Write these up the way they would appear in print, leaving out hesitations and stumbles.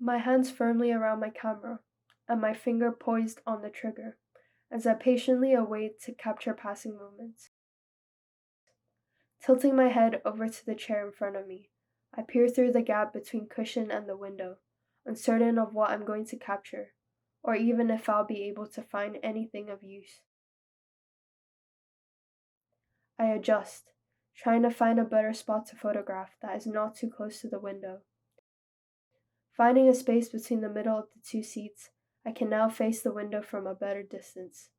my hands firmly around my camera, and my finger poised on the trigger, as I patiently await to capture passing moments. Tilting my head over to the chair in front of me, I peer through the gap between cushion and the window, uncertain of what I'm going to capture, or even if I'll be able to find anything of use. I adjust, trying to find a better spot to photograph that is not too close to the window. Finding a space between the middle of the two seats, I can now face the window from a better distance.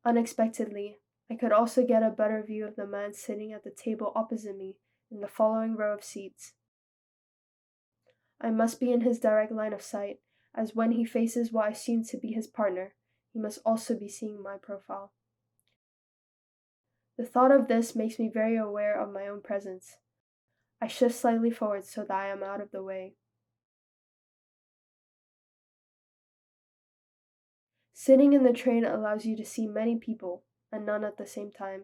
Unexpectedly, I could also get a better view of the man sitting at the table opposite me in the following row of seats. I must be in his direct line of sight, as when he faces what I assume to be his partner, he must also be seeing my profile. The thought of this makes me very aware of my own presence. I shift slightly forward so that I am out of the way. Sitting in the train allows you to see many people, and none at the same time.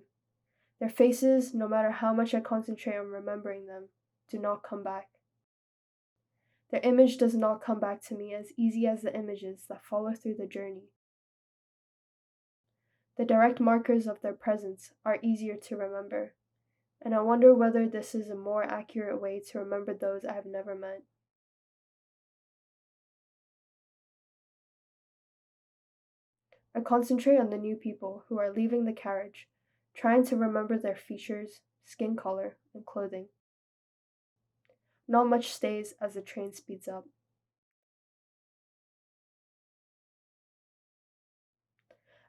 Their faces, no matter how much I concentrate on remembering them, do not come back. Their image does not come back to me as easy as the images that follow through the journey. The direct markers of their presence are easier to remember, and I wonder whether this is a more accurate way to remember those I have never met. I concentrate on the new people who are leaving the carriage, trying to remember their features, skin color, and clothing. Not much stays as the train speeds up.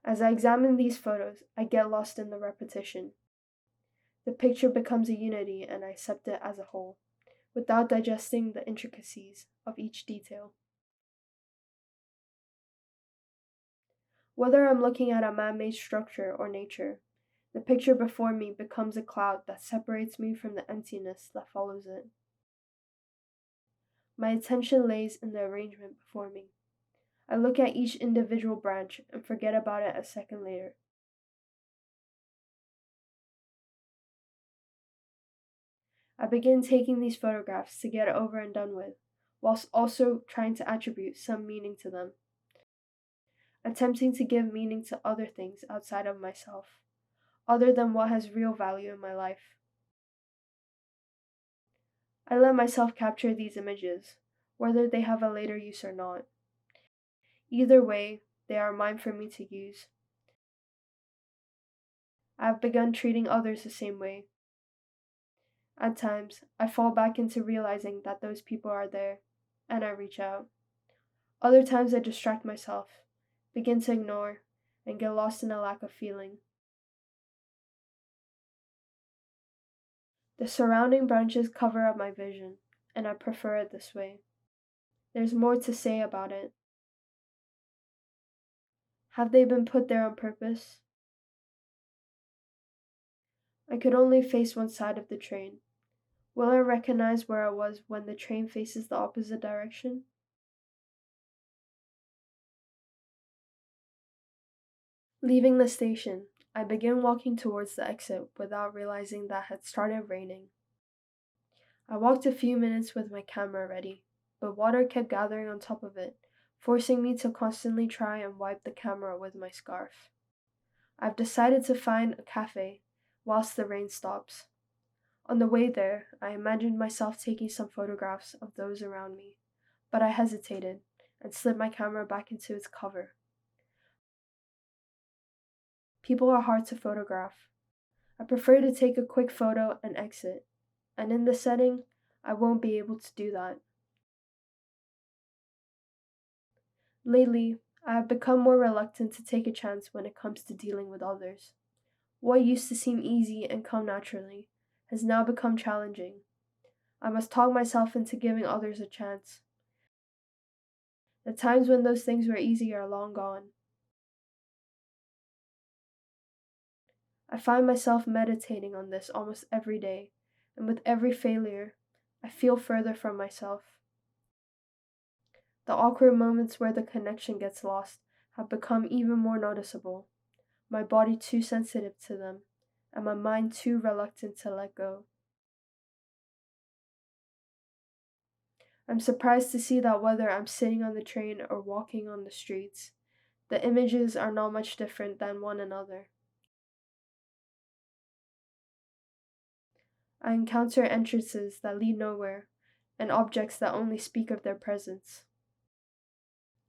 As I examine these photos, I get lost in the repetition. The picture becomes a unity and I accept it as a whole, without digesting the intricacies of each detail. Whether I'm looking at a man-made structure or nature, the picture before me becomes a cloud that separates me from the emptiness that follows it. My attention lays in the arrangement before me. I look at each individual branch and forget about it a second later. I begin taking these photographs to get it over and done with, whilst also trying to attribute some meaning to them, attempting to give meaning to other things outside of myself, other than what has real value in my life. I let myself capture these images, whether they have a later use or not. Either way, they are mine for me to use. I have begun treating others the same way. At times, I fall back into realizing that those people are there, and I reach out. Other times I distract myself, begin to ignore, and get lost in a lack of feeling. The surrounding branches cover up my vision, and I prefer it this way. There's more to say about it. Have they been put there on purpose? I could only face one side of the train. Will I recognize where I was when the train faces the opposite direction? Leaving the station, I begin walking towards the exit without realizing that it had started raining. I walked a few minutes with my camera ready, but water kept gathering on top of it, forcing me to constantly try and wipe the camera with my scarf. I've decided to find a cafe whilst the rain stops. On the way there, I imagined myself taking some photographs of those around me, but I hesitated and slipped my camera back into its cover. People are hard to photograph. I prefer to take a quick photo and exit, and in this setting, I won't be able to do that. Lately, I have become more reluctant to take a chance when it comes to dealing with others. What used to seem easy and come naturally has now become challenging. I must talk myself into giving others a chance. The times when those things were easy are long gone. I find myself meditating on this almost every day, and with every failure, I feel further from myself. The awkward moments where the connection gets lost have become even more noticeable, my body too sensitive to them, and my mind too reluctant to let go. I'm surprised to see that whether I'm sitting on the train or walking on the streets, the images are not much different than one another. I encounter entrances that lead nowhere, and objects that only speak of their presence.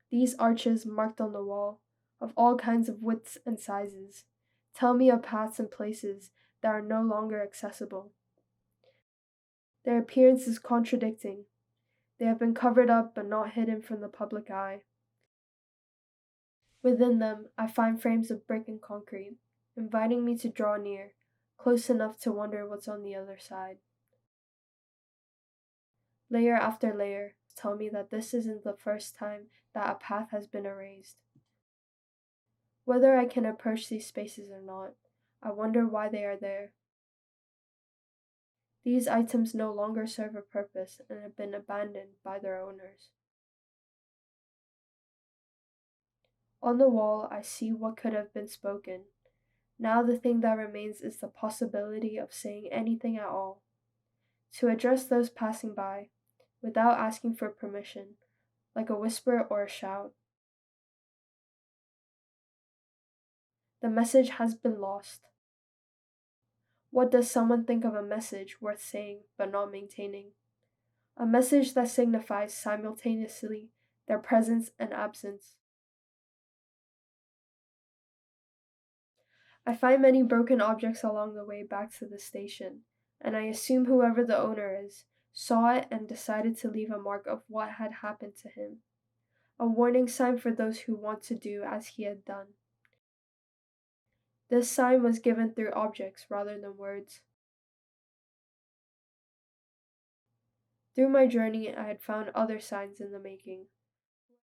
These arches marked on the wall, of all kinds of widths and sizes, tell me of paths and places that are no longer accessible. Their appearance is contradicting. They have been covered up but not hidden from the public eye. Within them, I find frames of brick and concrete, inviting me to draw near, close enough to wonder what's on the other side. Layer after layer tell me that this isn't the first time that a path has been erased. Whether I can approach these spaces or not, I wonder why they are there. These items no longer serve a purpose and have been abandoned by their owners. On the wall, I see what could have been spoken. Now the thing that remains is the possibility of saying anything at all. To address those passing by, without asking for permission, like a whisper or a shout. The message has been lost. What does someone think of a message worth saying but not maintaining? A message that signifies simultaneously their presence and absence. I find many broken objects along the way back to the station, and I assume whoever the owner is saw it and decided to leave a mark of what had happened to him, a warning sign for those who want to do as he had done. This sign was given through objects rather than words. Through my journey, I had found other signs in the making.